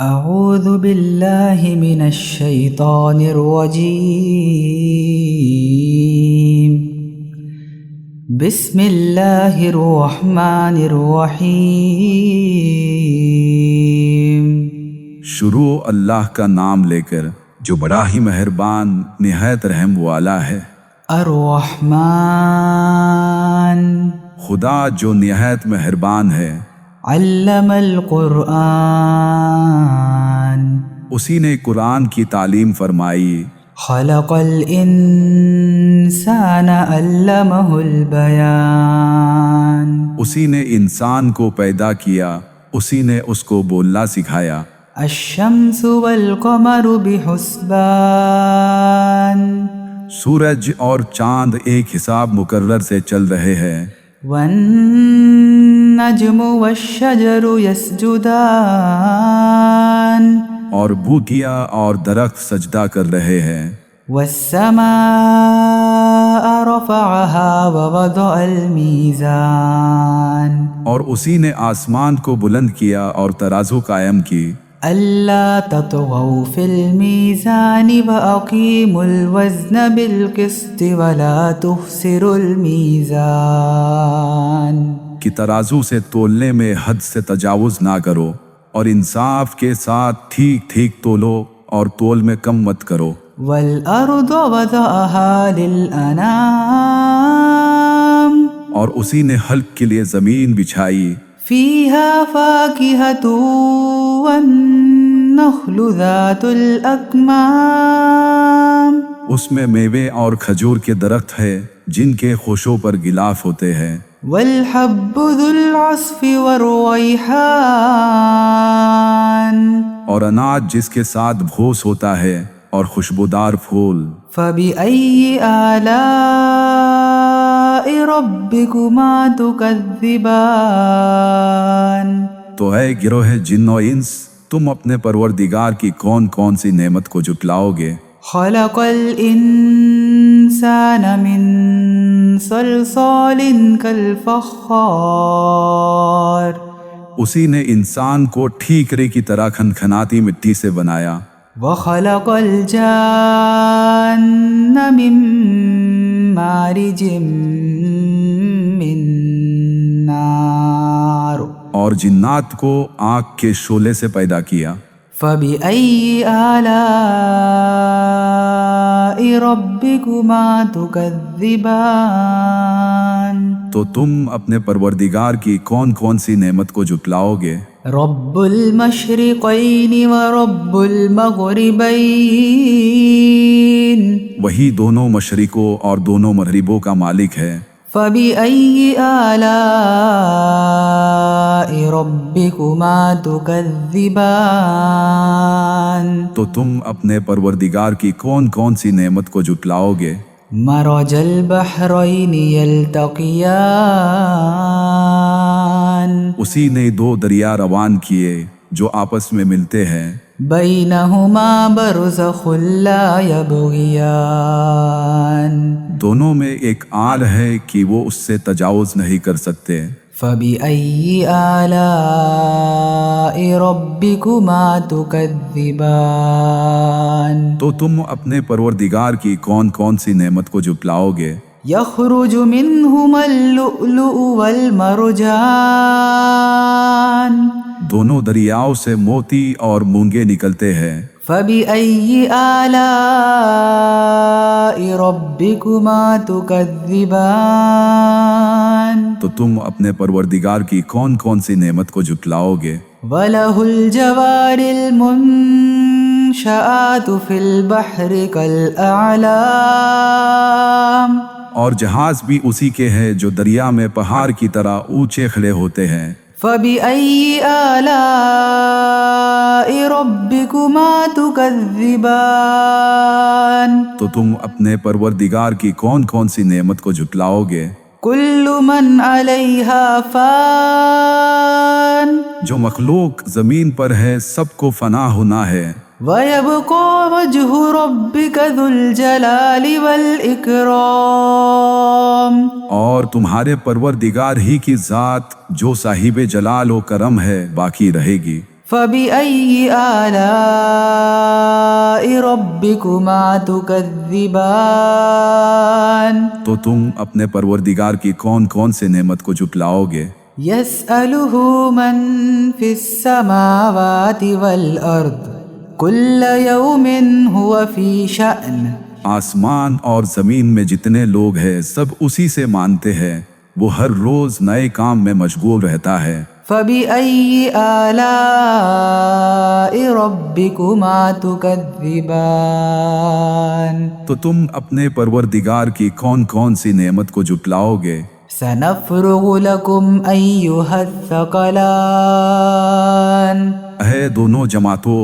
أعوذ بالله من الشيطان الرجيم. بسم الله الرحمن الرحيم. شروع اللہ کا نام لے کر جو بڑا ہی مہربان نہایت رحم والا ہے۔ الرحمن خدا جو نہایت مہربان ہے، علم القرآن اسی نے قرآن کی تعلیم فرمائی۔ خلق الانسان علمہ البیان اسی نے انسان کو پیدا کیا، اسی نے اس کو بولنا سکھایا۔ الشمس والقمر بحسبان سورج اور چاند ایک حساب مقرر سے چل رہے ہیں۔ والنجم والشجر يسجدان اور بوٹیاں اور درخت سجدہ کر رہے ہیں۔ والسماء رفعها ووضع الميزان اور اسی نے آسمان کو بلند کیا اور ترازو قائم کی۔ ألا تطغوا في الميزان وأقيموا الوزن بالقسط ولا تخسروا الميزان کہ ترازو سے تولنے میں حد سے تجاوز نہ کرو، اور انصاف کے ساتھ ٹھیک ٹھیک تولو، اور تول میں کم مت کرو۔ والأرض وضعها للأنام اور اسی نے حلق کے لیے زمین بچھائی۔ فيها فاكهة والنخل ذات الأكمام اس میں میوے اور کھجور کے درخت ہے جن کے خوشوں پر غلاف ہوتے ہیں۔ والحب ذو العصف والريحان اور اناج جس کے ساتھ بھوس ہوتا ہے اور خوشبودار پھول۔ فبأي آلاء ربكما تكذبان تو اے گروہ جن و انس، تم اپنے پروردگار کی کون کون سی نعمت کو جھٹلاؤ گے؟ خلق الإنسان من صلصال كالفخار اسی نے انسان کو ٹھیکرے کی طرح کھنکھناتی مٹی سے بنایا۔ وخلق الجان من مارج من نار اور جنات کو آگ کے شعلے سے پیدا کیا۔ فبأي آلاء ربكما تكذبان تو تم اپنے پروردگار کی کون کون سی نعمت کو جھٹلاؤ گے؟ رب المشرقين ورب المغربين وہی دونوں مشرقوں اور دونوں مغربوں کا مالک ہے۔ فبأي آلاء ربكما تكذبان تو تم اپنے پروردگار کی کون کون سی نعمت کو جھٹلاؤ گے؟ مرج البحرين يلتقيان اسی نے دو دریا روان کیے جو آپس میں ملتے ہیں۔ بينهما برزخ لا يبغيان دونوں میں ایک آل ہے کہ وہ اس سے تجاوز نہیں کر سکتے۔ فبأي آلاء ربكما تكذبان تو تم اپنے پروردگار کی کون کون سی نعمت کو جھٹلاؤ گے؟ يخرج منهما اللؤلؤ والمرجان دونوں دریاؤں سے موتی اور مونگے نکلتے ہیں۔ فبأي آلاء ربكما تكذبان تو تم اپنے پروردگار کی کون کون سی نعمت کو جھٹلاؤ گے؟ وله الجوار المنشآت في البحر كالأعلام اور جہاز بھی اسی کے ہیں جو دریا میں پہاڑ کی طرح اونچے کھڑے ہوتے ہیں۔ فبأي آلاء ربكما تكذبان تو تم اپنے پروردگار کی کون کون سی نعمت کو جھٹلاؤ گے؟ كل من عليها فان جو مخلوق زمین پر ہے سب کو فنا ہونا ہے۔ ويبقى وجه ربك ذو الجلال والإكرام اور تمہارے پروردگار ہی کی ذات جو صاحب جلال و کرم ہے باقی رہے گی۔ فبأي آلاء ربكما تكذبان تو تم اپنے پروردگار کی کون کون سے نعمت کو جھٹلاؤ گے؟ يسأله من في السماوات والأرض كل يوم هو في شأن آسمان اور زمین میں جتنے لوگ ہیں سب اسی سے مانتے ہیں، وہ ہر روز نئے کام میں مشغول رہتا ہے۔ فبأي آلاء ربكما تكذبان تو تم اپنے پروردگار کی کون کون سی نعمت کو جھٹلاؤ گے؟ سنفرغ لكم أيها الثقلان اے دونوں جماعتوں،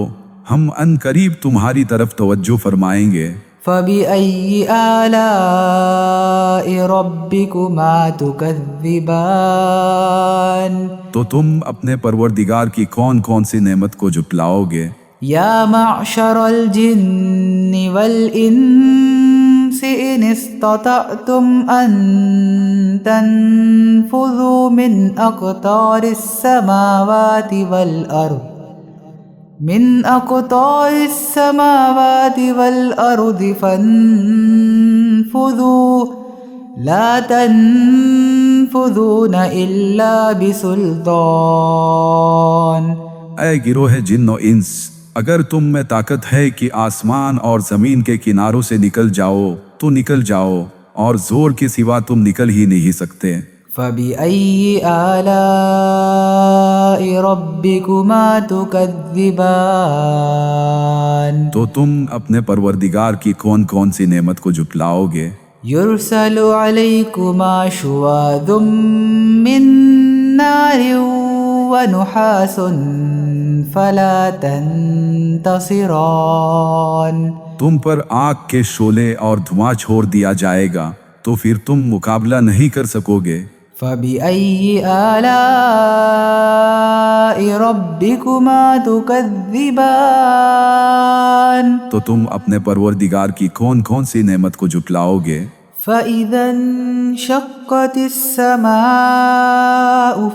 ہم ان قریب تمہاری طرف توجہ فرمائیں گے۔ فبأي آلاء ربكما تكذبان تو تم اپنے پروردگار کی کون کون سی نعمت کو جھٹلاؤ گے؟ يا معشر الجن والإنس إن استطعتم أن تنفذوا من أقطار السماوات والأرض فانفذوا لا تنفذون إلا بسلطان اے گروہ جن و انس، اگر تم میں طاقت ہے کہ آسمان اور زمین کے کناروں سے نکل جاؤ تو نکل جاؤ، اور زور کے سوا تم نکل ہی نہیں سکتے۔ فبأي آلاء ربكما تكذبان تو تم اپنے پروردگار کی کون کون سی نعمت کو جھٹلاؤ گے؟ يرسل عليكما شواظ من نار ونحاس فلا تنتصران تم پر آگ کے شعلے اور دھواں چھوڑ دیا جائے گا تو پھر تم مقابلہ نہیں کر سکو گے۔ فبأي آلاء ربكما تكذبان تو تم اپنے پروردگار کی کون کون سی نعمت کو جھٹلاؤ گے؟ فإذا انشقت السماء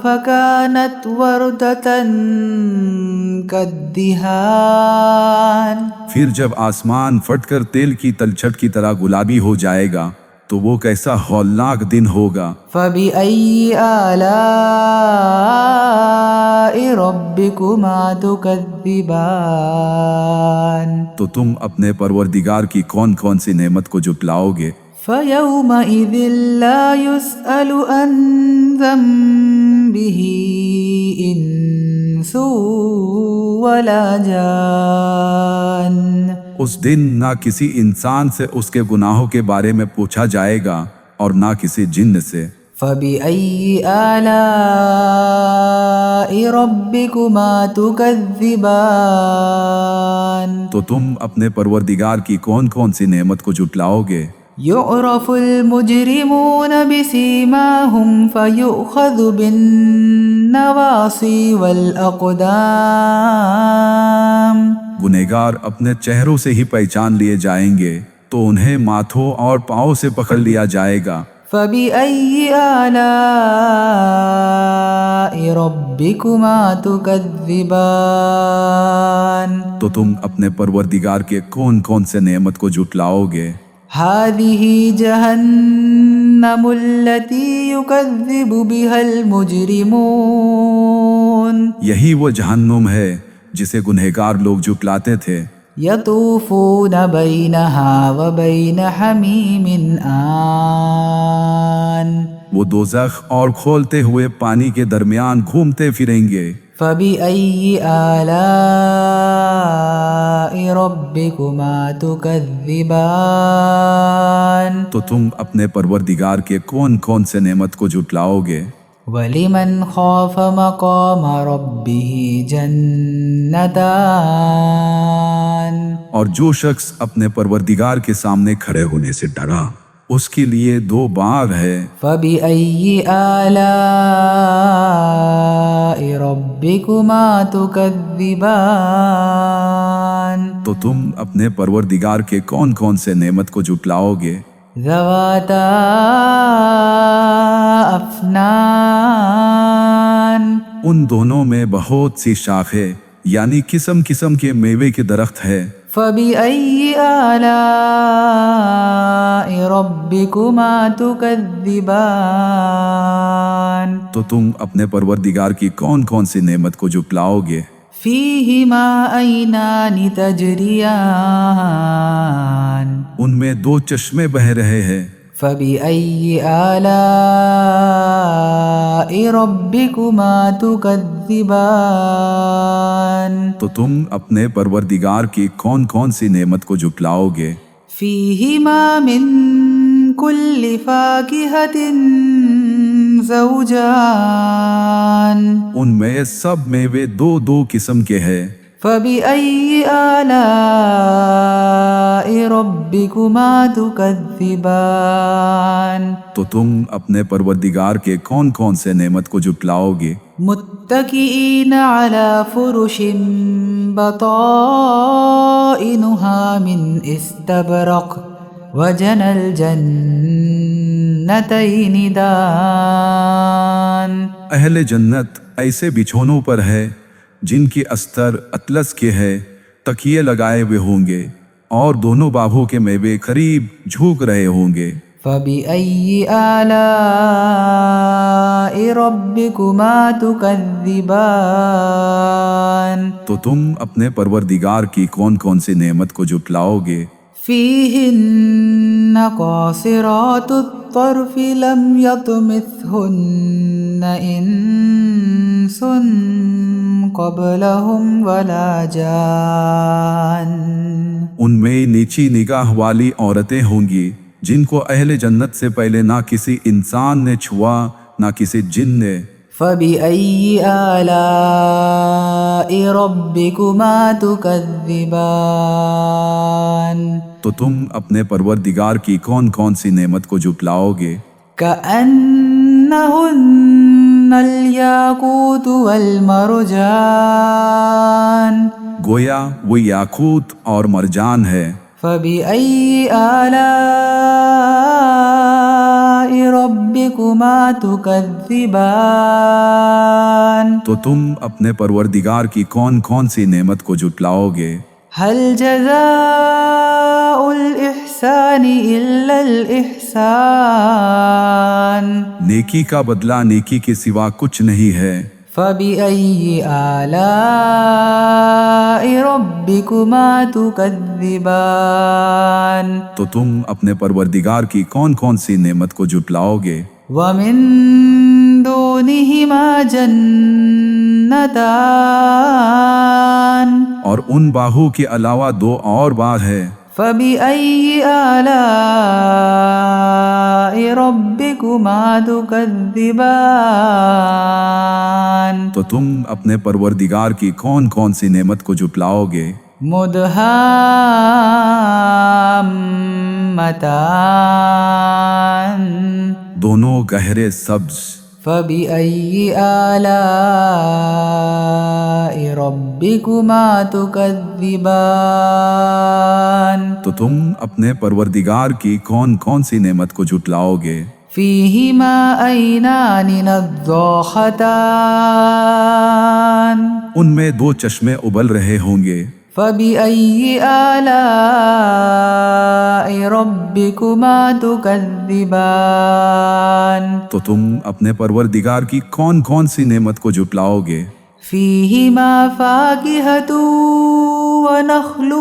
فكانت وردة كالدهان پھر جب آسمان پھٹ کر تیل کی تلچھٹ کی طرح گلابی ہو جائے گا تو وہ کیسا ہولناک دن ہوگا۔ فبأي آلاء ربكما تكذبان تو تم اپنے پروردگار کی کون کون سی نعمت کو جھٹلاؤ گے؟ فيومئذ لا يسأل عن ذنبه إنس ولا جان اس دن نہ کسی انسان سے اس کے گناہوں کے بارے میں پوچھا جائے گا اور نہ کسی جن سے۔ فبأي آلاء ربكما تكذبان تو تم اپنے پروردگار کی کون کون سی نعمت کو جھٹلاؤ گے؟ يعرف المجرمون بسيماهم فيؤخذ بالنواصي والأقدام گنہگار اپنے چہروں سے ہی پہچان لیے جائیں گے تو انہیں ماتھوں اور پاؤں سے پکڑ لیا جائے گا۔ فبأي آلاء ربكما تكذبان تو تم اپنے پروردگار کے کون کون سے نعمت کو جھٹلاؤ گے؟ هذه جهنم التي يكذب بها المجرمون یہی وہ جہنم ہے جسے گنہگار لوگ جھٹلاتے تھے۔ يطوفون بينها وبين حميم آن وہ دوزخ اور کھولتے ہوئے پانی کے درمیان گھومتے پھریں گے۔ فبأي آلاء ربكما تكذبان تو تم اپنے پروردگار کے کون کون سے نعمت کو جھٹلاؤ گے؟ ولمن خاف مقام ربه جنتان اور جو شخص اپنے پروردگار کے سامنے کھڑے ہونے سے ڈرا اس کے لیے دو باغ ہے۔ فبأي آلاء ربكما تكذبان تو تم اپنے پروردگار کے کون کون سے نعمت کو جھٹلاؤ گے؟ ذواتا افنان ان دونوں میں بہت سی شاخیں یعنی قسم قسم کے میوے کے درخت ہے۔ فبأي آلاء ربكما تكذبان تو تم اپنے پروردگار کی کون کون سی نعمت کو جھٹلاؤ گے؟ فيهما عينان تجريان ان میں دو چشمے بہ رہے ہیں۔ فبأي آلاء ربكما تكذبان تو تم اپنے پروردگار کی کون کون سی نعمت کو جھٹلاؤ گے؟ فيهما من كل فاكهة زوجان ان میں سب میوے دو دو قسم کے ہیں۔ فبأي آلاء ربكما تكذبان تو تم اپنے پروردگار کے کون کون سے نعمت کو جھٹلاؤ گے؟ متكئين على فرش بطائنها من استبرق وجنى الجنتين دان اہل جنت ایسے بچھونوں پر ہے جن کی استر اطلس کے ہے، تکیے لگائے ہوئے ہوں گے اور دونوں باغوں کے میوے قریب جھوک رہے ہوں گے۔ فبأي آلاء ربكما تكذبان تو تم اپنے پروردگار کی کون کون سی نعمت کو جھٹلاؤ گے؟ فيهن قاصرات الطرف لم يطمثهن إنس قبلهم ولا جان ان میں نیچی نگاہ والی عورتیں ہوں گی جن کو اہل جنت سے پہلے نہ کسی انسان نے چھوا نہ کسی جن نے۔ فبأي آلاء ربكما تكذبان تو تم اپنے پروردگار کی کون کون سی نعمت کو جھٹلاؤ گے؟ كأنهن الياقوت والمرجان گویا وہ یاقوت اور مرجان ہے۔ فبأي آلاء ربكما تكذبان تو تم اپنے پروردگار کی کون کون سی نعمت کو جھٹلاؤ گے؟ هل جزاء الإحسان إلا الإحسان نیکی کا بدلہ نیکی کے سوا کچھ نہیں ہے۔ فبأي آلاء ربكما تكذبان تو تم اپنے پروردگار کی کون کون سی نعمت کو جھٹلاؤ گے؟ ومن دونهما جنتان اور ان باہوں کے علاوہ دو اور باغ ہے۔ فبأي آلاء ربكما تكذبان تو تم اپنے پروردگار کی کون کون سی نعمت کو جھٹلاؤ گے؟ مدهامتان دونوں گہرے سبز۔ فبأي آلاء ربكما تكذبان تو تم اپنے پروردگار کی کون کون سی نعمت کو جھٹلاؤ گے؟ فيهما عينان نضاختان ان میں دو چشمے ابل رہے ہوں گے۔ فبأي آلاء ربكما تكذبان تو تم اپنے پروردگار کی کون کون سی نعمت کو جھٹلاؤ گے؟ فيهما فاكهة ونخل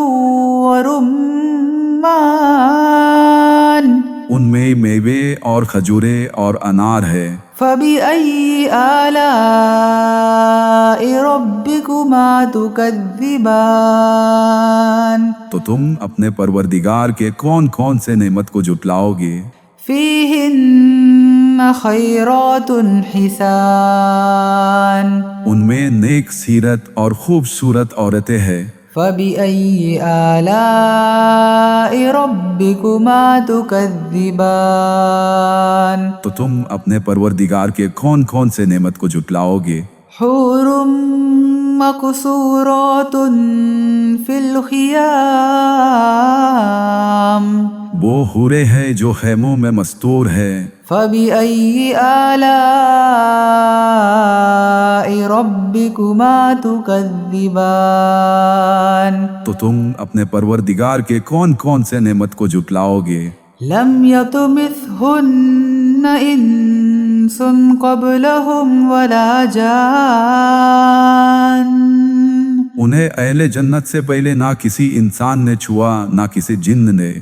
ورمان ان میں میوے اور کھجورے اور انار ہے۔ فبأي آلاء ربكما تكذبان تو تم اپنے پروردگار کے کون کون سے نعمت کو جھٹلاؤ گے؟ فيهن خيرات حسان ان میں نیک سیرت اور خوبصورت عورتیں ہیں۔ فبأي آلاء ربكما تكذبان تو تم اپنے پروردگار کے کون کون سے نعمت کو جھٹلاؤ گے؟ حور مقصورات في الخيام وہ حورے ہیں جو خیموں میں مستور ہے۔ فبأي آلاء ربكما تكذبان تو تم اپنے پروردگار کے کون کون سے نعمت کو جھٹلاؤ گے؟ لم يطمثهن انس قبلهم ولا جان انہیں اہل جنت سے پہلے نہ کسی انسان نے چھوا نہ کسی جن نے۔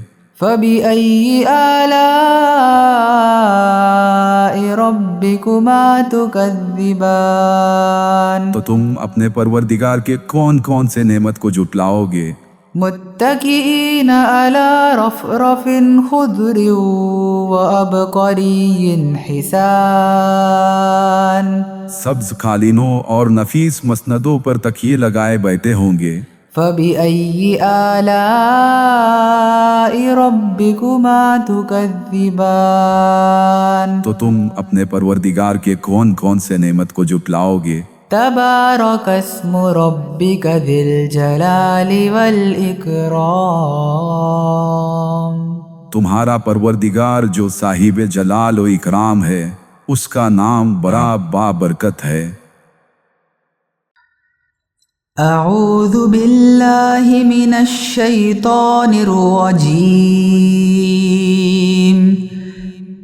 فبأي آلاء ربكما تكذبان تو تم اپنے پروردگار کے کون کون سے نعمت کو جھٹلاؤ گے؟ متكئين على رفرف خضر وعبقري حسان سبز قالینوں اور نفیس مسندوں پر تکیے لگائے بیٹھے ہوں گے۔ فبأي آلاء ربكما تكذبان تو تم اپنے پروردگار کے کون کون سے نعمت کو جھٹلاؤ گے؟ تبارك اسم ربك ذي الجلال والإكرام تمہارا پروردگار جو صاحب جلال و اکرام ہے، اس کا نام بڑا بابرکت ہے۔ اعوذ باللہ من الشیطان الرجیم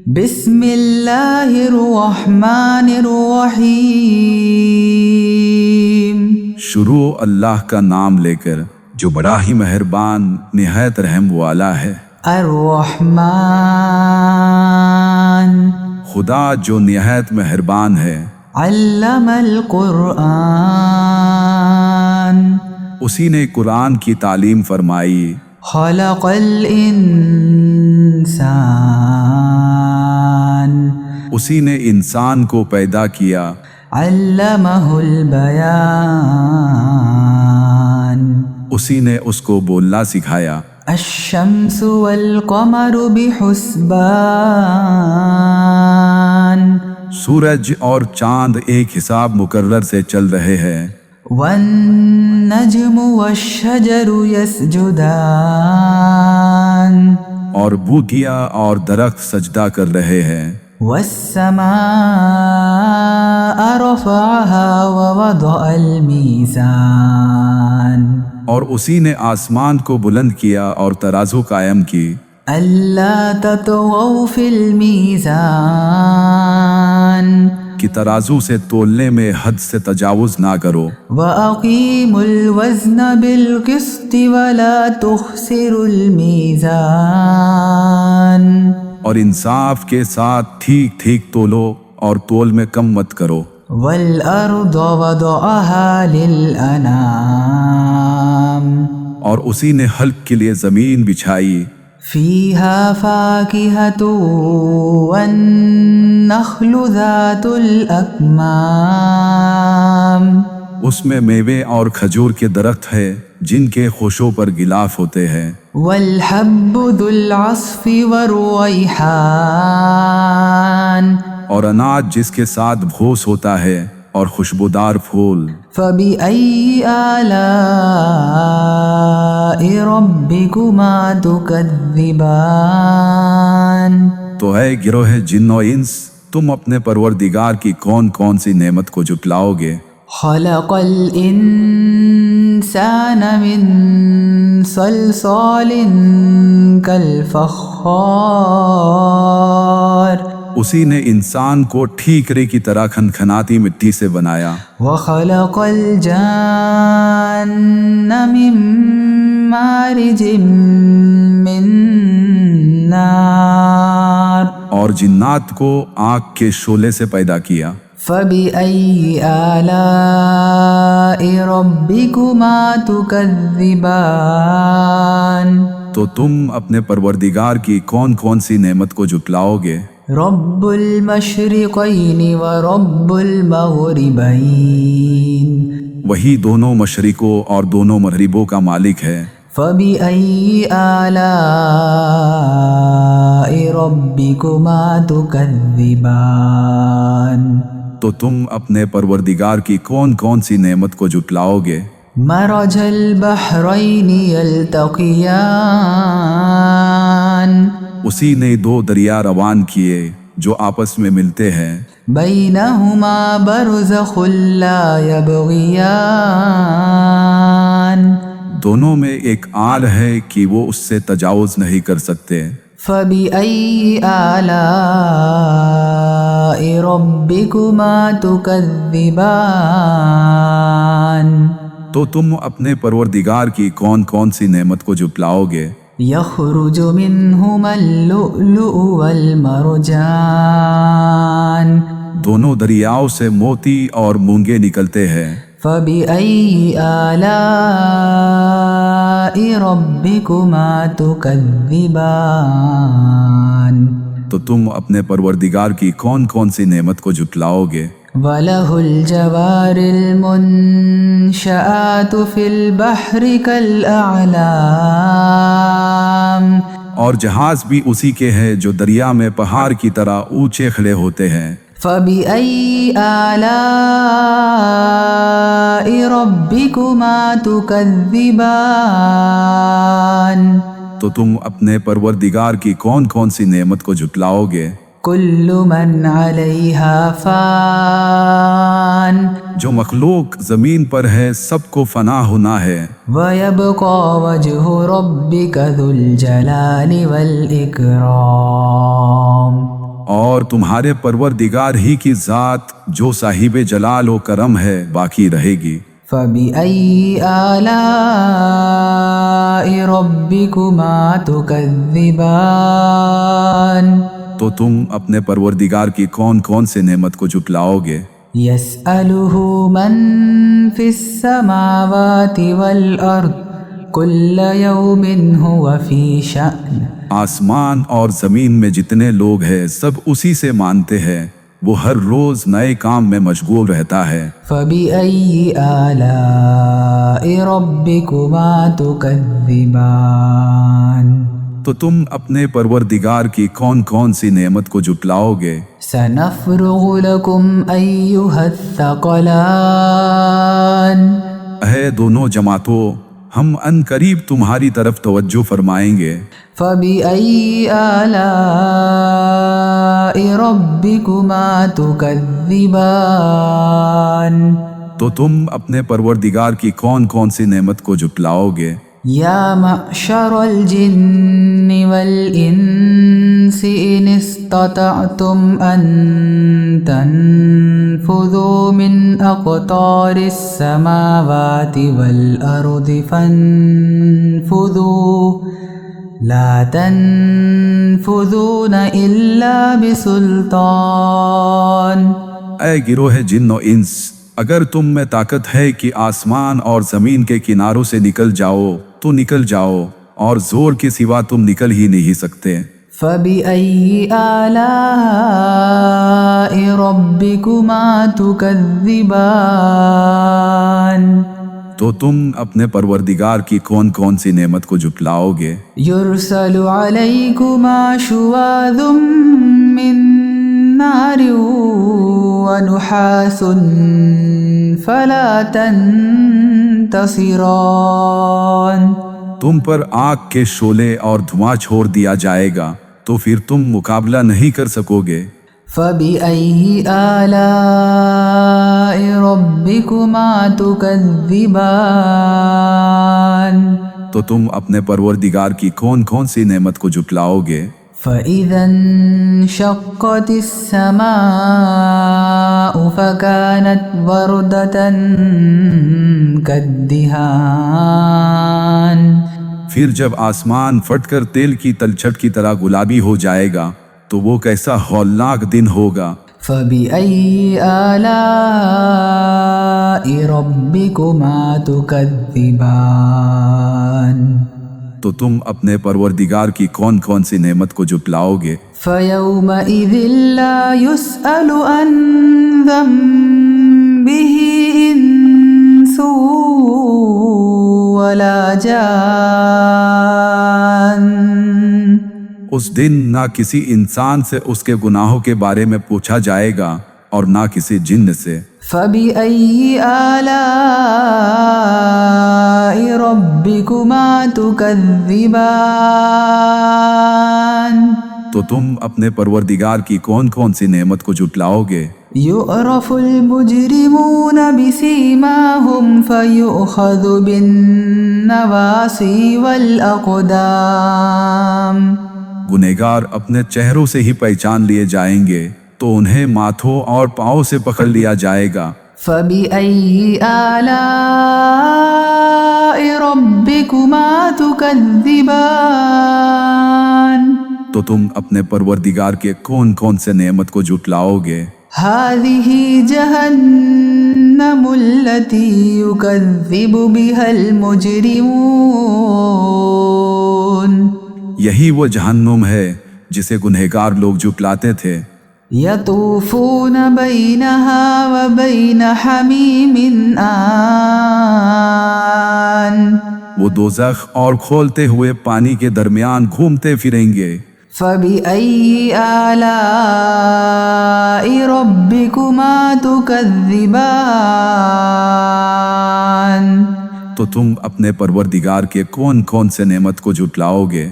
بسم اللہ الرحمن الرحیم۔ شروع اللہ کا نام لے کر جو بڑا ہی مہربان نہایت رحم والا ہے۔ الرحمن خدا جو نہایت مہربان ہے۔ علم القرآن اسی نے قرآن کی تعلیم فرمائی۔ خلق الانسان اسی نے انسان کو پیدا کیا۔ علمہ البیان اسی نے اس کو بولنا سکھایا۔ الشمس والقمر بحسبان سورج اور چاند ایک حساب مقرر سے چل رہے ہیں۔ والنجم والشجر يسجدان اور بوٹیاں اور درخت سجدہ کر رہے ہیں۔ والسماء رفعها ووضع الميزان اور اسی نے آسمان کو بلند کیا اور ترازو قائم کی۔ ألا تطغوا في الميزان کہ ترازو سے تولنے میں حد سے تجاوز نہ کرو۔ وأقيموا الوزن بالقسط ولا تخسروا الميزان اور انصاف کے ساتھ ٹھیک ٹھیک تولو اور تول میں کم مت کرو۔ والأرض وضعها للأنام اور اسی نے حلق کے لیے زمین بچھائی۔ فيها فاكهة والنخل ذات الأكمام اس میں میوے اور کھجور کے درخت ہے جن کے خوشوں پر غلاف ہوتے ہیں۔ والحب ذو العصف والريحان اور اناج جس کے ساتھ بھوس ہوتا ہے اور خوشبودار پھول۔ فبأي آلاء ربكما تكذبان تو اے گروہ جن و انس، تم اپنے پروردگار کی کون کون سی نعمت کو جھٹلاؤ گے؟ خلق الإنسان من صلصال كالفخار اسی نے انسان کو ٹھیکرے کی طرح کھنکھناتی مٹی سے بنایا۔ وخلق الجان من مارج من نار اور جنات کو آگ کے شعلے سے پیدا کیا۔ فبأي آلاء ربكما تكذبان تو تم اپنے پروردگار کی کون کون سی نعمت کو جھٹلاؤ گے؟ رب المشرقین ورب المغربین وہی دونوں مشرقوں اور دونوں مغربوں کا مالک ہے۔ فبأي آلاء ربكما تكذبان تو تم اپنے پروردگار کی کون کون سی نعمت کو جھٹلاؤ گے؟ مرج البحرین یلتقیان اسی نے دو دریا روان کیے جو آپس میں ملتے ہیں۔ بینہما برزخ لا یبغیان دونوں میں ایک آل ہے کہ وہ اس سے تجاوز نہیں کر سکتے۔ فبأي آلاء ربكما تكذبان تو تم اپنے پروردگار کی کون کون سی نعمت کو جھٹلاؤ گے؟ يخرج منهما اللؤلؤ والمرجان دونوں دریاؤں سے موتی اور مونگے نکلتے ہیں۔ فبأي آلاء ربكما تكذبان تو تم اپنے پروردگار کی کون کون سی نعمت کو جھٹلاؤ گے؟ وَلَهُ الْجَوَارِ الْمُنشَآتُ فِي الْبَحْرِ كَالْأَعْلَامِ اور جہاز بھی اسی کے ہیں جو دریا میں پہاڑ کی طرح اونچے کھڑے ہوتے ہیں۔ فَبِأَيِّ آلَاءِ رَبِّكُمَا تُكَذِّبَانِ تو تم اپنے پروردگار کی کون کون سی نعمت کو جھٹلاؤ گے؟ كُلُّ مَنْ عَلَيْهَا فان جو مخلوق زمین پر ہے سب کو فنا ہونا ہے، وَيَبْقَى وَجْهُ رَبِّكَ ذُو الْجَلَالِ وَالْإِكْرَامِ اور تمہارے پروردگار ہی کی ذات جو صاحب جلال و کرم ہے باقی رہے گی۔ فَبِأَيِّ آلَاءِ رَبِّكُمَا تُكَذِّبَانِ تو تم اپنے پروردگار کی کون کون سے نعمت کو جھٹلاؤ گے؟ يَسْأَلُهُ مَن فِي السَّمَاوَاتِ وَالْأَرْضِ كُلَّ يَوْمٍ هُوَ فِي شَأْنٍ آسمان اور زمین میں جتنے لوگ ہیں سب اسی سے مانتے ہیں، وہ ہر روز نئے کام میں مشغول رہتا ہے۔ فَبِأَيِّ آلَاءِ رَبِّكُمَا تُكَذِّبَانِ تو تم اپنے پروردگار کی کون کون سی نعمت کو جھٹلاؤ گے؟ سَنَفْرُغُ لَكُمْ أَيُّهَ الثَّقَلَانِ اے دونوں جماعتوں، ہم ان قریب تمہاری طرف توجہ فرمائیں گے۔ فَبِأَيِّ آلَاءِ رَبِّكُمَا تُكَذِّبَانِ تو تم اپنے پروردگار کی کون کون سی نعمت کو جھٹلاؤ گے؟ يَا مَعْشَرَ الْجِنِّ وَالْإِنسِ إِنِ اسْتَطَعْتُمْ أَن تَنفُذُوا مِنْ أَقْطَارِ السَّمَاوَاتِ وَالْأَرْضِ فَانفُذُوا لَا تَنفُذُونَ إِلَّا بِسُلْطَانٍ اے گروہ جن و انس، اگر تم میں طاقت ہے کہ آسمان اور زمین کے کناروں سے نکل جاؤ تو نکل جاؤ، اور زور کے سوا تم نکل ہی نہیں سکتے۔ فَبِأَيِّ آلَاءِ رَبِّكُمَا تُكَذِّبَانِ تو تم اپنے پروردگار کی کون کون سی نعمت کو جھٹلاؤ گے؟ يُرْسَلُ عَلَيْكُمَا شُوَاظٌ مِّن نَّارٍ وَنُحَاسٌ فَلَا تَنتَصِرَانِ تم پر آگ کے شعلے اور دھواں چھوڑ دیا جائے گا تو پھر تم مقابلہ نہیں کر سکو گے۔ فَبِأَيِّ آلَاءِ رَبِّكُمَا تُكَذِّبَانِ تو تم اپنے پروردگار کی کون کون سی نعمت کو جھٹلاؤ گے؟ فَإِذَا انشَقَّتِ السَّمَاءُ فَكَانَتْ وَرْدَةً كَالدِّهَانِ پھر جب آسمان پھٹ کر تیل کی تلچھٹ کی طرح گلابی ہو جائے گا تو وہ کیسا ہولناک دن ہوگا۔ فَبِأَيِّ آلَاءِ رَبِّكُمَا تُكَذِّبَانِ تو تم اپنے پروردگار کی کون کون سی نعمت کو جھٹلاؤ گے؟ فَيَوْمَئِذٍ لَا يُسْأَلُ عَنْ ذَنبِهِ إِنسٌ وَلَا جَانٌ اس دن نہ کسی انسان سے اس کے گناہوں کے بارے میں پوچھا جائے گا اور نہ کسی جن سے۔ فَبِأَيِّ آلَاءِ رَبِّكُمَا تُكَذِّبَانِ تو تم اپنے پروردگار کی کون کون سی نعمت کو جھٹلاؤ گے؟ يعرف المجرمون بسيماهم فيؤخذ بالنواصي والأقدام. گنہگار اپنے چہروں سے ہی پہچان لیے جائیں گے تو انہیں ماتھوں اور پاؤں سے پکڑ لیا جائے گا۔ فبأي آلاء ربكما تكذبان. تو تم اپنے پروردگار کے کون کون سے نعمت کو جھٹلاؤ گے؟ هذه جهنم التي يكذب بها المجرمون. یہی وہ جہنم ہے جسے گنہگار لوگ جھٹلاتے تھے۔ يطوفون بينها وبين حميم آن. وہ دوزخ اور کھولتے ہوئے پانی کے درمیان گھومتے پھریں گے۔ فبأي آلاء ربكما تكذبان. تو تم اپنے پروردگار کے کون کون سے نعمت کو جھٹلاؤ گے؟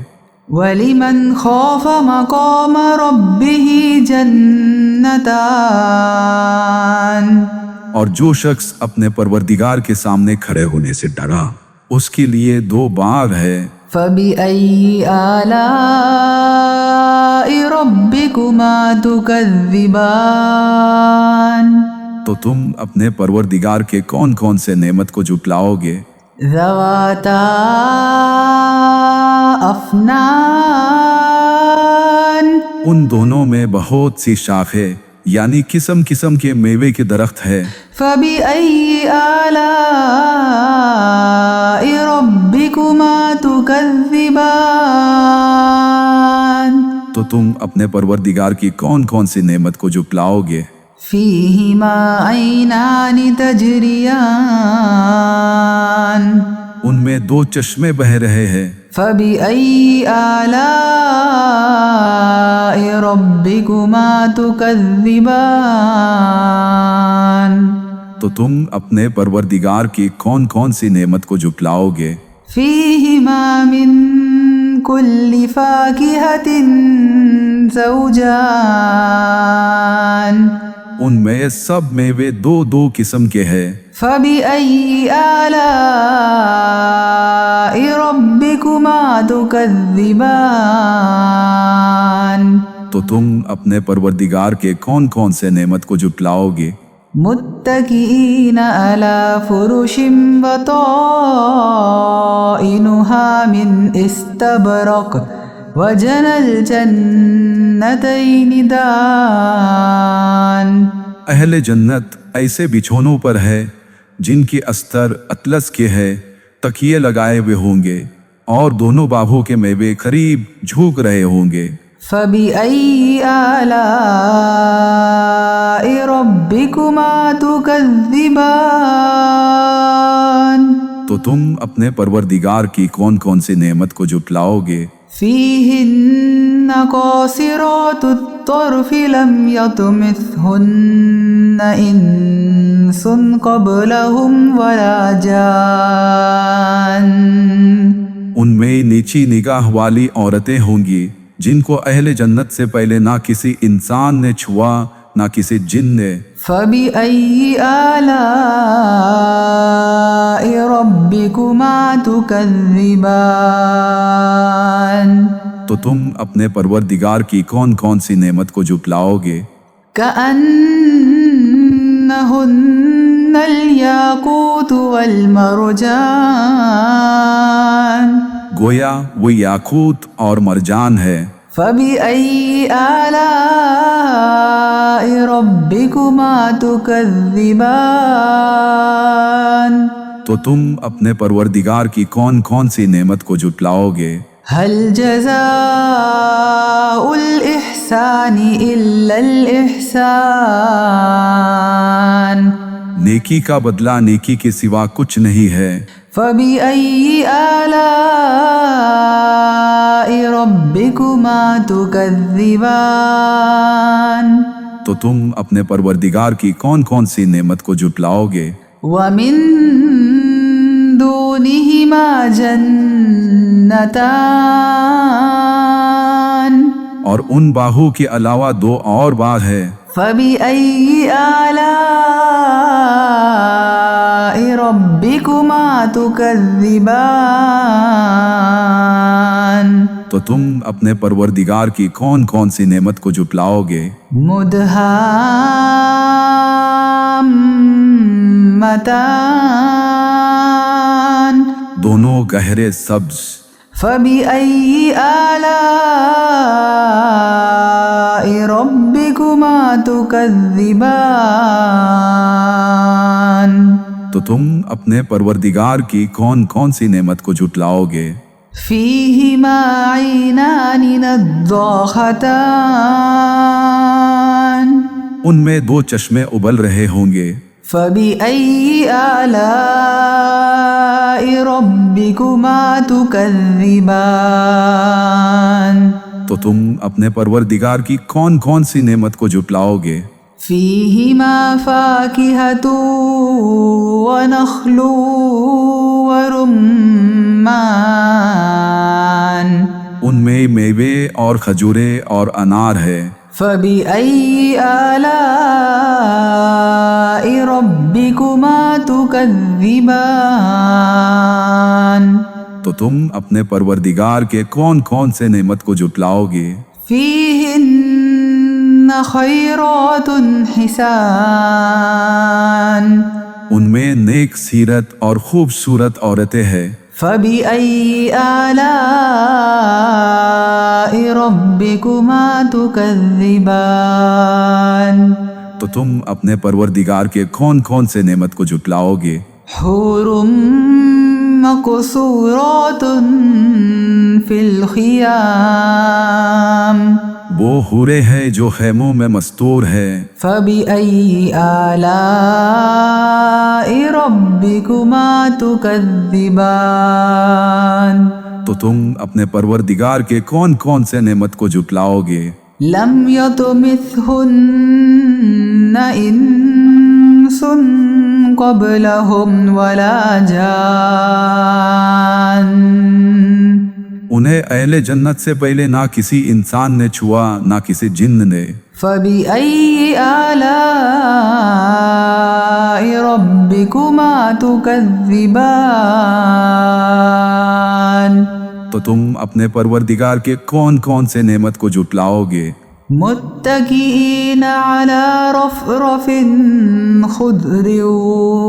وَلِمَنْ خَافَ مَقَامَ رَبِّهِ جَنَّتَانِ. اور جو شخص اپنے پروردگار کے سامنے کھڑے ہونے سے ڈرا اس کے لیے 2 باغ ہے۔ فَبِأَيِّ آلَاءِ رَبِّكُمَا تُكَذِّبَانِ. تو تم اپنے پروردگار کے کون کون سے نعمت کو جھٹلاؤ گے؟ ذَوَاتَا أَفْنَانٍ. ان دونوں میں بہت سی شاخیں یعنی قسم قسم کے میوے کے درخت ہے۔ فَبِأَيِّ آلَاءِ رَبِّكُمَا تُكَذِّبَانِ. تو تم اپنے پروردگار کی کون کون سی نعمت کو جھٹلاؤ گے؟ فِيهِمَا عَيْنَانِ تَجْرِيَانِ. ان میں 2 چشمے بہہ رہے ہیں۔ فَبِأَيِّ آلَاءِ رَبِّكُمَا تُكَذِّبَانِ. تو تم اپنے پروردگار کی کون کون سی نعمت کو جھٹلاؤ گے؟ فِيهِمَا مِن كُلِّ فَاكِهَةٍ زَوْجَانِ. ان میں سب میوے 2 قسم کے ہیں۔ فَبِأَيِّ آلَاءِ رَبِّكُمَا تُكَذِّبَانِ. تو تم اپنے پروردگار کے کون کون سے نعمت کو جھٹلاؤ گے؟ متكئين على فرش بطائنها من استبرق وجنى الجنتين دان. اہل جنت ایسے بچھونوں پر ہے جن کی استر اطلس کے ہے، تکیے لگائے ہوئے ہوں گے اور دونوں باغوں کے میوے قریب جھوک رہے ہوں گے۔ فَبِأَيِّ آلَاءِ رَبِّكُمَا تُكَذِّبَانِ. تو تم اپنے پروردگار کی کون کون سی نعمت کو جھٹلاؤ گے؟ فِيهِنَّ قَاصِرَاتُ الطَّرْفِ لَمْ يَطْمِثْهُنَّ إِنسٌ قَبْلَهُمْ وَلَا جَانٌ. ان میں نیچی نگاہ والی عورتیں ہوں گی جن کو اہل جنت سے پہلے نہ کسی انسان نے چھوا نہ کسی جن نے۔ فَبِأَيِّ آلَاءِ رَبِّكُمَا تُكَذِّبَانِ. تو تم اپنے پروردگار کی کون کون سی نعمت کو جھٹلاؤ گے؟ كَأَنَّهُنَّ الْيَاقُوتُ وَالْمَرْجَانُ. گویا وہ یاقوت اور مرجان ہے۔ فَبِأَيِّ آلَاءِ رَبِّكُمَا تُكَذِّبَانِ. تو تم اپنے پروردگار کی کون کون سی نعمت کو جھٹلاؤ گے؟ هَلْ جَزَاءُ الْإِحْسَانِ إِلَّا الْإِحْسَانُ. نیکی کا بدلہ نیکی کے سوا کچھ نہیں ہے۔ فَبِأَيِّ آلَاءِ رَبِّكُمَا تُكَذِّبَانِ. تو تم اپنے پروردگار کی کون کون سی نعمت کو جھٹلاؤ گے؟ وَمِن دُونِهِمَا جَنَّتَانِ. اور ان باہو کے علاوہ دو اور بار ہے۔ فبأي آلاء ربكما تكذبان تو تم اپنے پروردگار کی کون کون سی نعمت کو جھٹلاؤ گے؟ مدهامتان دونوں گہرے سبز۔ فبأي آلاء ربكما تكذبان تو تم اپنے پروردگار کی کون کون سی نعمت کو جھٹلاؤ گے؟ فيهما عينان نضاختان ان میں دو چشمے ابل رہے ہوں گے۔ فبأي آلاء ربكما تكذبان تو تم اپنے پروردگار کی کون کون سی نعمت کو جھٹلاؤ گے؟ فيهما فاكهة ونخل ورمان ان میں میوے اور کھجورے اور انار ہے۔ فبأي آلاء ربكما تكذبان تو تم اپنے پروردگار کے کون کون سے نعمت کو جھٹلاؤ گے؟ فيهن خيرات حسان ان میں نیک سیرت اور خوبصورت عورتیں ہیں۔ فبأي آلاء ربكما تكذبان تو تم اپنے پروردگار کے کون کون سے نعمت کو جھٹلاؤ گے؟ حور مقصورات في الخيام وہ حورے ہیں جو خیموں میں مستور ہے۔ فبأي آلاء ربكما تكذبان تو تم اپنے پروردگار کے کون کون سے نعمت کو جھٹلاؤ گے؟ لم يطمثهن إنس قبلهم ولا جان انہیں اہل جنت سے پہلے نہ کسی انسان نے چھوا نہ کسی جن نے۔ فبأي آلاء ربكما تكذبان تو تم اپنے پروردگار کے کون کون سے نعمت کو جھٹلاؤ گے؟ متكئين على رفرف خضر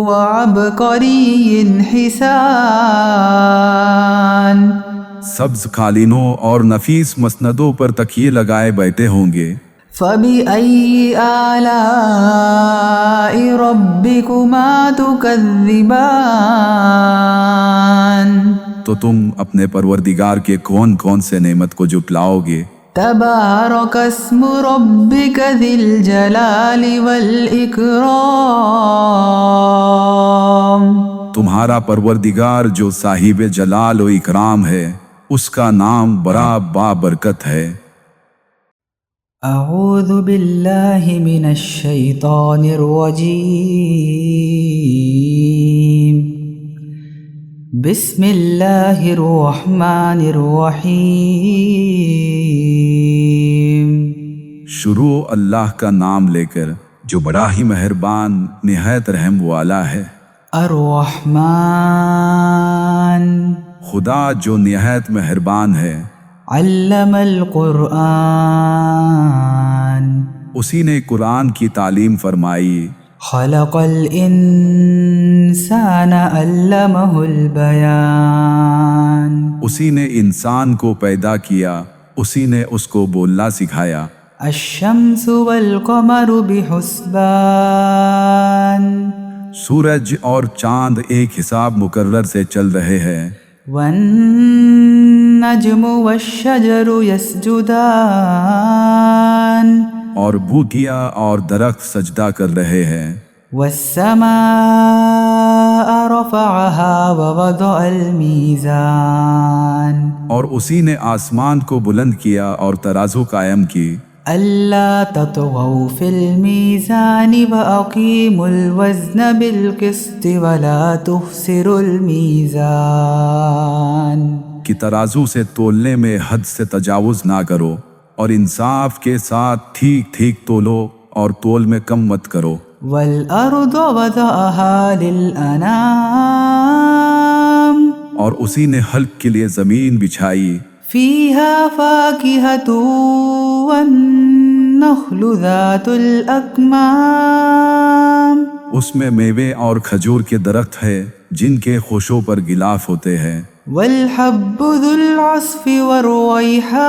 وعبقري حسان سبز قالینوں اور نفیس مسندوں پر تکیے لگائے بیٹھے ہوں گے۔ فبأي آلاء ربكما تكذبان تو تم اپنے پروردگار کے کون کون سے نعمت کو جھٹلاؤ گے؟ تبارك اسم ربك ذي الجلال والإكرام تمہارا پروردگار جو صاحب جلال و اکرام ہے اس کا نام بڑا بابرکت ہے۔ اعوذ باللہ من الشیطان الرجیم بسم اللہ الرحمن الرحیم شروع اللہ کا نام لے کر جو بڑا ہی مہربان نہایت رحم والا ہے۔ الرحمن خدا جو نہایت مہربان ہے۔ علم القرآن اسی نے قرآن کی تعلیم فرمائی۔ خلق الانسان علمہ البیان اسی نے انسان کو پیدا کیا، اسی نے اس کو بولنا سکھایا۔ الشمس والقمر بحسبان سورج اور چاند ایک حساب مقرر سے چل رہے ہیں۔ والنجم والشجر يسجدان اور بوٹیاں اور درخت سجدہ کر رہے ہیں۔ والسماء رفعها ووضع الميزان اور اسی نے آسمان کو بلند کیا اور ترازو قائم کی۔ ألا تطغوا في الميزان وأقيموا الوزن بالقسط ولا تخسروا الميزان کہ ترازو سے تولنے میں حد سے تجاوز نہ کرو اور انصاف کے ساتھ ٹھیک ٹھیک تولو اور تول میں کم مت کرو. والأرض وضعها للأنام اور اسی نے حلق کے لیے زمین بچھائی. فيها فاكهة والنخل ذات الأكمام اس میں میوے اور کھجور کے درخت ہے جن کے خوشوں پر غلاف ہوتے ہیں. والحب ذو العصف والريحان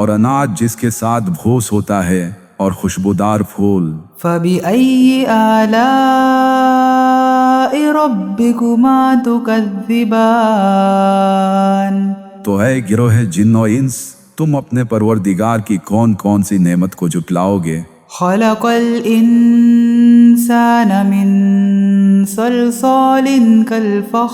اور اناج جس کے ساتھ بھوس ہوتا ہے اور خوشبودار پھول. فبأي آلاء ربكما تكذبان تو اے گروہ جن و انس، تم اپنے پروردگار کی کون کون سی نعمت کو جھٹلاؤ گے؟ خلق الإنسان من صلصال كالفخار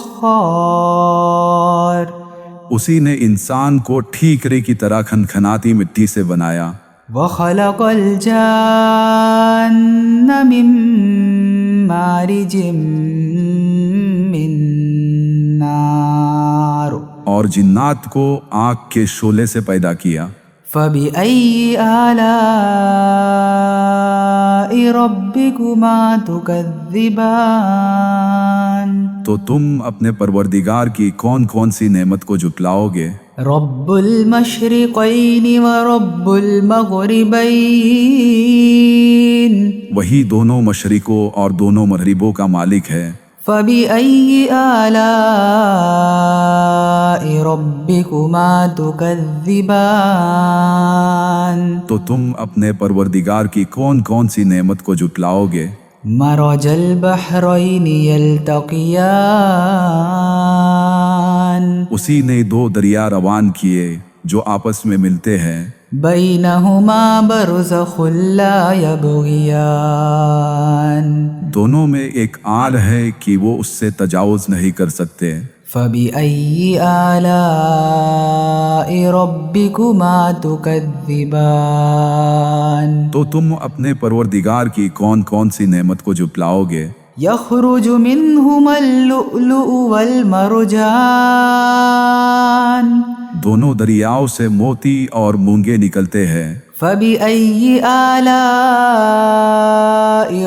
اسی نے انسان کو ٹھیکرے کی طرح کھنکھناتی مٹی سے بنایا. وخلق الجان من مارج من نار اور جنات کو آگ کے شعلے سے پیدا کیا. فبأي آلاء ربكما تكذبان تو تم اپنے پروردگار کی کون کون سی نعمت کو جھٹلاؤ گے؟ رب المشرقین ورب المغربین وہی دونوں مشرقوں اور دونوں مغربوں کا مالک ہے. فبأي آلاء ربكما تكذبان تو تم اپنے پروردگار کی کون کون سی نعمت کو جھٹلاؤ گے؟ مرج البحرین یلتقیان اسی نے دو دریا روان کیے جو آپس میں ملتے ہیں. بینہما برزخ لا یبغیان دونوں میں ایک آل ہے کہ وہ اس سے تجاوز نہیں کر سکتے. فبأي آلاء ربكما تكذبان تو تم اپنے پروردگار کی کون کون سی نعمت کو جھٹلاؤ گے؟ يخرج منهما اللؤلؤ والمرجان دونوں دریاؤں سے موتی اور مونگے نکلتے ہیں. فبأي آلاء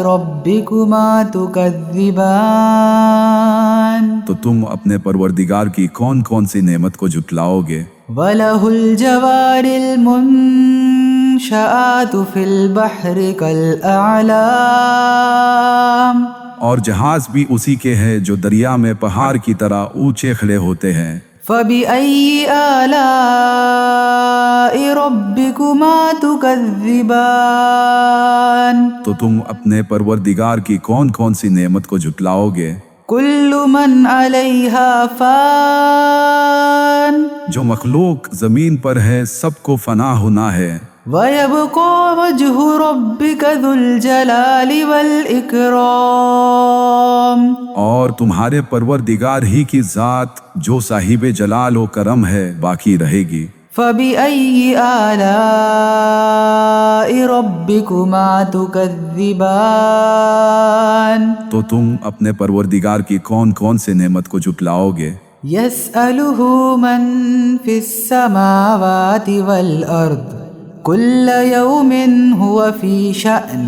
ربكما تكذبان تو تم اپنے پروردگار کی کون کون سی نعمت کو جھٹلاؤ گے؟ وله الجوار المنشآت في البحر كالأعلام اور جہاز بھی اسی کے ہیں جو دریا میں پہاڑ کی طرح اونچے کھڑے ہوتے ہیں. فبأي آلاء ربكما تكذبان تو تم اپنے پروردگار کی کون کون سی نعمت کو جھٹلاؤ گے؟ كل من عليها فان جو مخلوق زمین پر ہے سب کو فنا ہونا ہے. ويبقى وجه ربك ذو الجلال والإكرام اور تمہارے پروردگار ہی کی ذات جو صاحب جلال و کرم ہے باقی رہے گی. فبأي آلاء ربكما تكذبان تو تم اپنے پروردگار کی کون کون سے نعمت کو جھٹلاؤ گے؟ يسأله من في السماوات والأرض كل يوم هو في شأن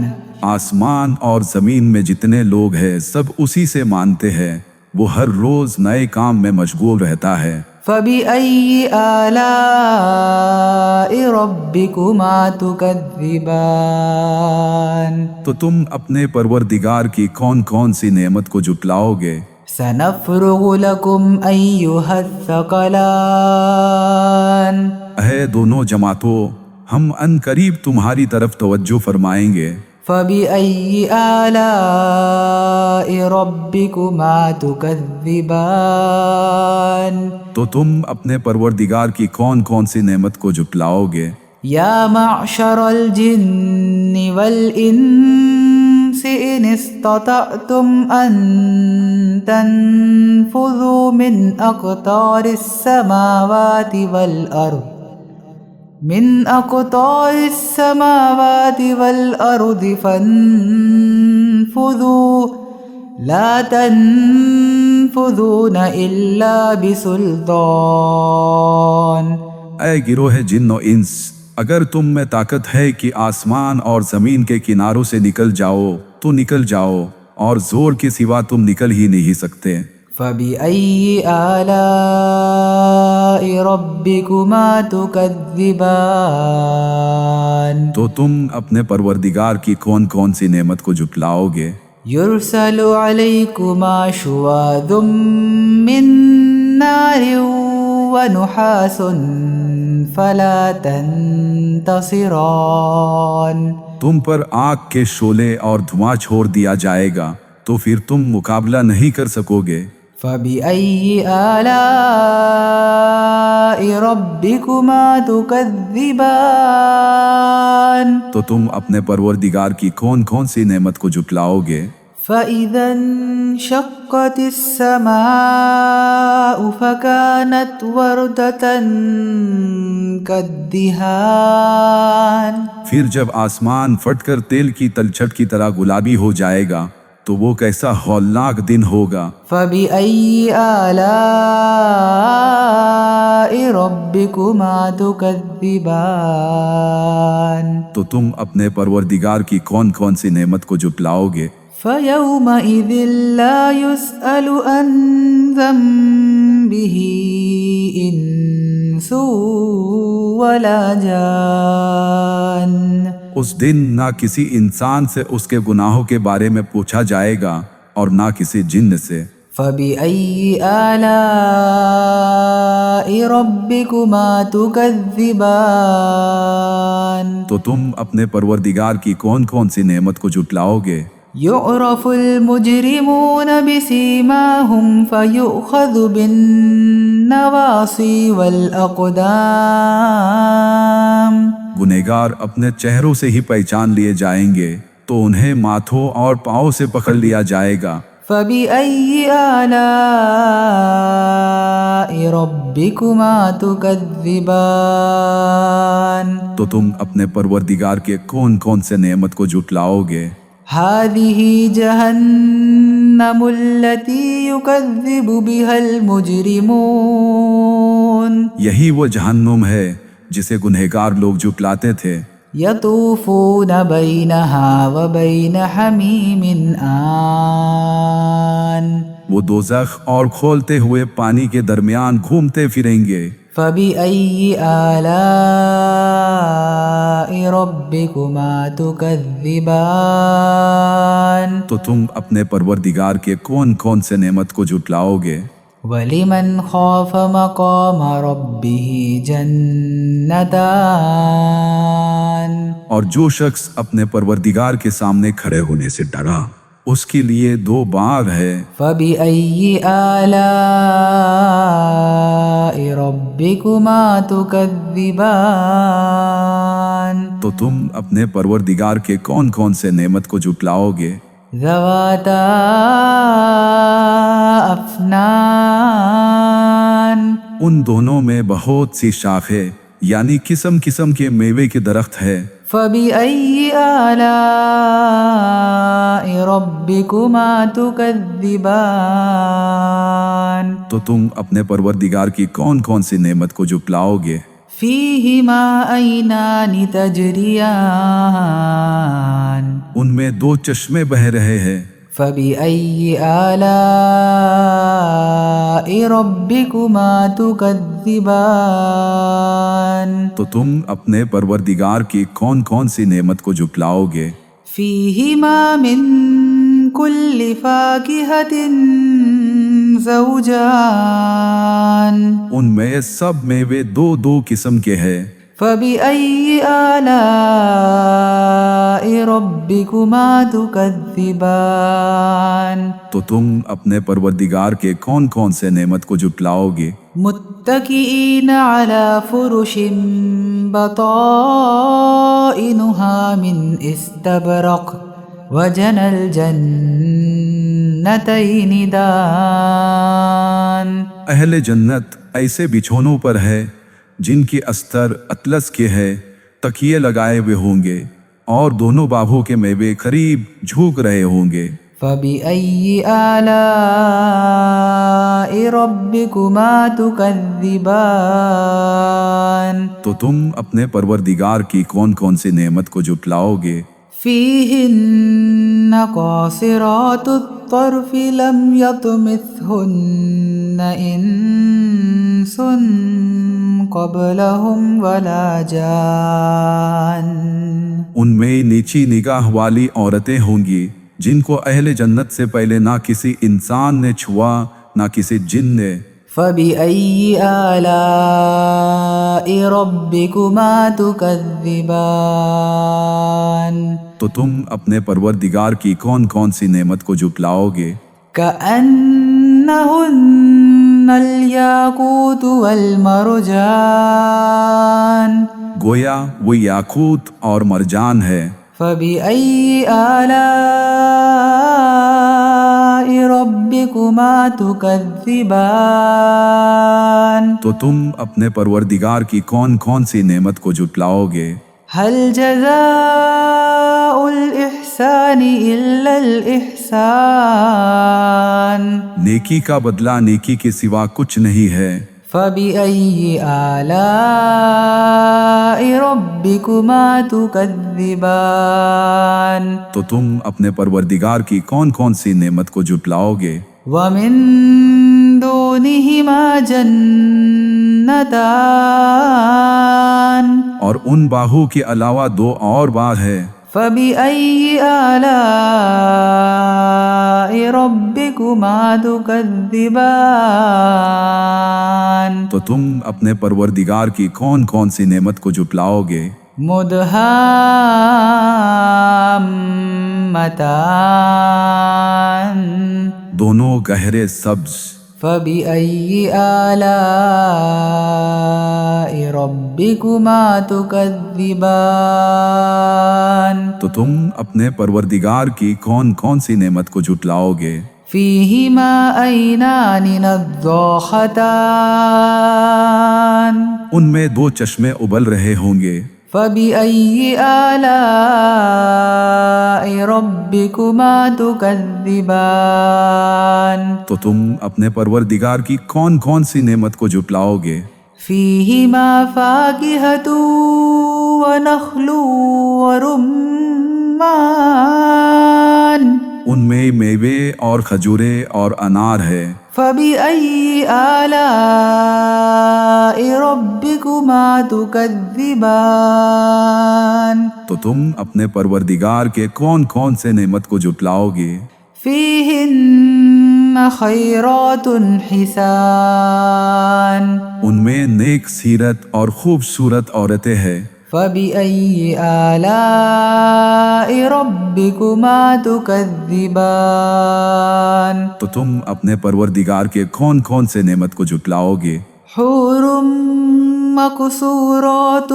آسمان اور زمین میں جتنے لوگ ہیں سب اسی سے مانتے ہیں، وہ ہر روز نئے کام میں مشغول رہتا ہے. فبأي آلاء ربكما تكذبان تو تم اپنے پروردگار کی کون کون سی نعمت کو جھٹلاؤ گے؟ سنفرغ لكم أيها الثقلان اے دونوں جماعتوں، ہم ان قریب تمہاری طرف توجہ فرمائیں گے. فبأي آلاء ربكما تكذبان تو تم اپنے پروردگار کی کون کون سی نعمت کو جھٹلاؤ گے؟ يا معشر الجن والإنس إن استطعتم أن تنفذوا من أقطار السماوات والأرض فانفذوا لا تنفذون إلا بسلطان. اے گروہ جن و انس، اگر تم میں طاقت ہے کہ آسمان اور زمین کے کناروں سے نکل جاؤ تو نکل جاؤ، اور زور کے سوا تم نکل ہی نہیں سکتے۔ فَبِأَيِّ آلَاءِ رَبِّكُمَا تُكَذِّبَانِ تو تم اپنے پروردگار کی کون کون سی نعمت کو جھٹلاؤ گے؟ يُرْسَلُ عَلَيْكُمَا شُوَاظٌ مِّن نَّارٍ وَنُحَاسٌ فَلَا تَنتَصِرَانِ تم پر آگ کے شعلے اور دھواں چھوڑ دیا جائے گا تو پھر تم مقابلہ نہیں کر سکو گے۔ فَبِأَيِّ آلَاءِ رَبِّكُمَا تُكَذِّبَانِ تو تم اپنے پروردگار کی کون کون سی نعمت کو جھٹلاؤ گے؟ فَإِذَا انشَقَّتِ السَّمَاءُ فَكَانَتْ وَرْدَةً كَالدِّهَانِ پھر جب آسمان پھٹ کر تیل کی تلچھٹ کی طرح گلابی ہو جائے گا تو وہ کیسا ہولناک دن ہوگا۔ فَبِأَيِّ آلَاءِ رَبِّكُمَا تُكَذِّبَانِ تو تم اپنے پروردگار کی کون کون سی نعمت کو جھٹلاؤ گے؟ فَيَوْمَئِذٍ لَا يُسْأَلُ عَنْ ذَنبِهِ إِنسٌ وَلَا جَانٌ اس دن نہ کسی انسان سے اس کے گناہوں کے بارے میں پوچھا جائے گا اور نہ کسی جن سے۔ فَبِأَيِّ آلَاءِ رَبِّكُمَا تُكَذِّبَانِ تو تم اپنے پروردگار کی کون کون سی نعمت کو جھٹلاؤ گے؟ يُعْرَفُ الْمُجْرِمُونَ بِسِيمَاهُمْ فَيُؤْخَذُ بِالنَّوَاصِي وَالْأَقْدَامِ گنہگار اپنے چہروں سے ہی پہچان لیے جائیں گے تو انہیں ماتھوں اور پاؤں سے پکڑ لیا جائے گا۔ فَبِأَيِّ آلَاءِ رَبِّكُمَا تُكَذِّبَانِ تو تم اپنے پروردگار کے کون کون سے نعمت کو جھٹلاؤ گے؟ هَذِهِ جَهَنَّمُ الَّتِي يُكَذِّبُ بِهَا الْمُجْرِمُونَ یہی وہ جہنم ہے جسے گنہگار لوگ جھٹلاتے تھے۔ يَطُوفُونَ بَيْنَهَا وَبَيْنَ حَمِيمٍ آنٍ وہ دوزخ اور کھولتے ہوئے پانی کے درمیان گھومتے پھریں گے۔ فَبِأَيِّ آلَاءِ رَبِّكُمَا تُكَذِّبَانِ تو تم اپنے پروردگار کے کون کون سے نعمت کو جھٹلاؤ گے؟ وَلِمَنْ خَافَ مَقَامَ رَبِّهِ جَنَّتَانِ اور جو شخص اپنے پروردگار کے سامنے کھڑے ہونے سے ڈرا اس کے لیے دو باغ ہے۔ فَبِأَيِّ آلَاءِ رَبِّكُمَا تُكَذِّبَانِ تو تم اپنے پروردگار کے کون کون سے نعمت کو جھٹلاؤ گے؟ ذَوَاتَا أَفْنَانٍ ان دونوں میں بہت سی شاخیں یعنی قسم قسم کے میوے کے درخت ہے۔ فَبِأَيِّ آلَاءِ رَبِّكُمَا تُكَذِّبَانِ تو تم اپنے پروردگار کی کون کون سی نعمت کو جھٹلاؤ گے؟ فِيهِمَا عَيْنَانِ تَجْرِيَانِ ان میں دو چشمے بہہ رہے ہیں۔ فَبِأَيِّ آلَاءِ رَبِّكُمَا تُكَذِّبَانِ تو تم اپنے پروردگار کی کون کون سی نعمت کو جھٹلاؤ گے؟ فِيهِمَا مِن كُلِّ فَاكِهَةٍ زَوْجَانِ ان میں سب میوے دو دو قسم کے ہیں۔ فَبِأَيِّ آلَاءِ رَبِّكُمَا تُكَذِّبَانِ تو تم اپنے پروردگار کے کون کون سے نعمت کو جھٹلاؤ گے؟ مُتَّكِئِينَ عَلَى فُرُشٍ بَطَائِنُهَا مِنْ إِسْتَبْرَقٍ وَجَنَى الْجَنَّتَيْنِ دَانٍ اہل جنت ایسے بچھونوں پر ہے جن کی استر اطلس کے ہے، تکیے لگائے ہوئے ہوں گے اور دونوں باغوں کے میوے قریب جھوک رہے ہوں گے۔ فبأي آلاء ربكما تكذبان تو تم اپنے پروردگار کی کون کون سی نعمت کو جھٹلاؤ گے؟ فيهن قاصرات الطرف لم يطمثهن إنس قبلهم ولا جان. ان میں نیچی نگاہ والی عورتیں ہوں گی جن کو اہل جنت سے پہلے نہ کسی انسان نے چھوا نہ کسی جن نے. فبأي آلاء ربكما تكذبان. تو تم اپنے پروردگار کی کون کون سی نعمت کو جھٹلاؤ گے؟ كأنهن الياقوت والمرجان. گویا وہ یاقوت اور مرجان ہے. فبأي آلاء ربكما تكذبان. تو تم اپنے پروردگار کی کون کون سی نعمت کو جھٹلاؤ گے؟ هل جزاء الإحسان إلا الإحسان. نیکی کا بدلہ نیکی کے سوا کچھ نہیں ہے. فبأي آلاء ربكما تكذبان. تو تم اپنے پروردگار کی کون کون سی نعمت کو جھٹلاؤ گے؟ ومن دونهما جنتان. اور ان باہو کے علاوہ دو اور باغ ہے. فبأي آلاء ربكما تكذبان. تو تم اپنے پروردگار کی کون کون سی نعمت کو جھٹلاؤ گے؟ مدہامتان. دونوں گہرے سبز. فبأي آلاء ربكما تكذبان. تو تم اپنے پروردگار کی کون کون سی نعمت کو جھٹلاؤ گے؟ فيهما عينان نضاختان. ان میں دو چشمے ابل رہے ہوں گے. فبأي آلاء ربكما تكذبان. تو تم اپنے پروردگار کی کون کون سی نعمت کو جھٹلاؤ گے؟ فيهما فاكهة ونخل ورمان. ان میں میوے اور کھجورے اور انار ہے. فبأي آلاء ربكما تكذبان. تو تم اپنے پروردگار کے کون کون سے نعمت کو جھٹلاؤ گے؟ فيهن خيرات حسان. ان میں نیک سیرت اور خوبصورت عورتیں ہیں. فبأي آلاء ربكما تكذبان. تو تم اپنے پروردگار کے کون کون سے نعمت کو جھٹلاؤ گے؟ حور مقصورات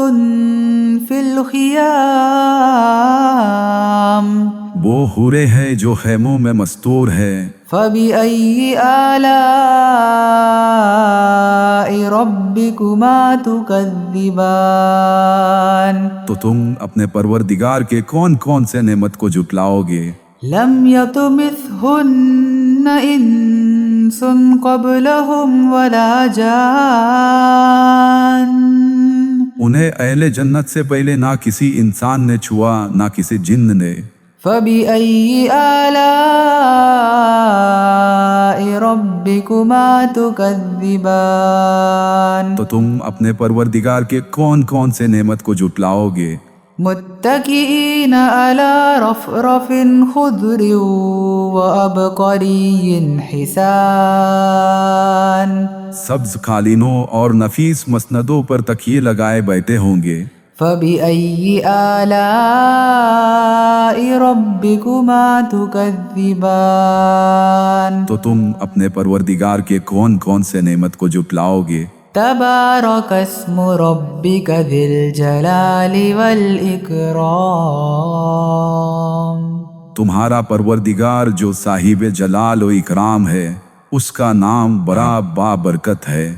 في الخيام. وہ حوریں ہیں جو خیموں میں مستور ہے. فبأي آلاء ربكما تكذبان. تو تم اپنے پروردگار کے کون کون سے نعمت کو جھٹلاؤ گے؟ لم يطمثهن إنس قبلهم ولا جان. انہیں اہل جنت سے پہلے نہ کسی انسان نے چھوا نہ کسی جن نے. فبأي آلاء ربكما تكذبان. تو تم اپنے پروردگار کے کون کون سے نعمت کو جھٹلاؤ گے؟ متكئين على رفرف خضر وعبقري حسان. سبز قالینوں اور نفیس مسندوں پر تکیے لگائے بیٹھے ہوں گے. فبأي آلاء ربكما تكذبان. تو تم اپنے پروردگار کے کون کون سے نعمت کو جھٹلاؤ گے؟ تبارك اسم ربك ذي الجلال والإكرام. تمہارا پروردگار جو صاحب جلال و اکرام ہے اس کا نام بڑا بابرکت ہے.